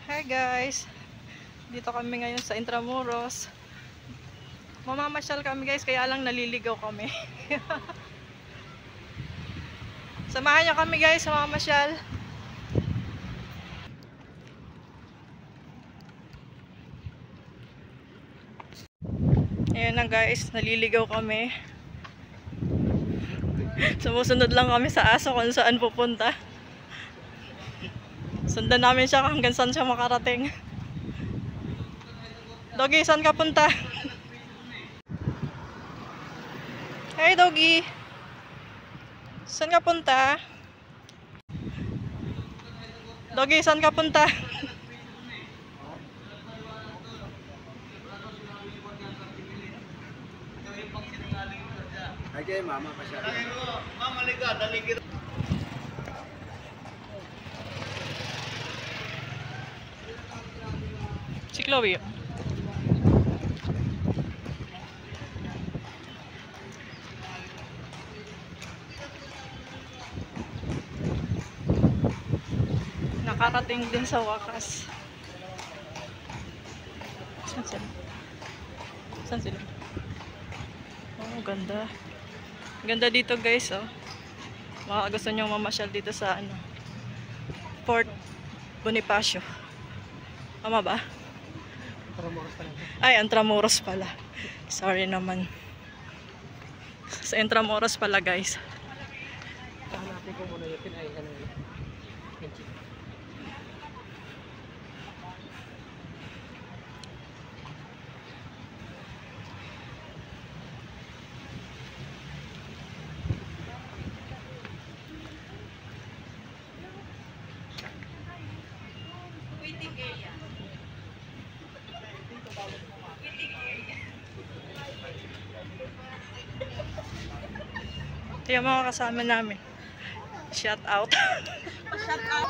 Hi guys, dito kami ngayon sa Intramuros. Mamamasyal kami guys, kaya lang naliligaw kami. Samahan niyo kami guys sa mamamasyal. Ayan na guys, naliligaw kami. Sumusunod lang kami sa aso kung saan pupunta. Sundan namin siya hanggang saan siya makarating. Doggy, saan ka punta? Hey Doggy! Saan ka punta? Doggy, saan ka punta? Okay, mama pasya. Mama liga, daligid. Si Chloe. Nakarating din sa wakas. Saan sila? Saan sila? Oh, ganda. Ganda dito guys, oh. Baka gusto nyo mamasyal dito sa ano, Fort Bonifacio. Tama ba? Intramuros pala. Ay, Intramuros pala. Sorry naman. Sa Intramuros pala guys. Hanapin ko muna yung pinay ano. Waiting area. Ito yung mga kasama namin. Shout out. Shout out.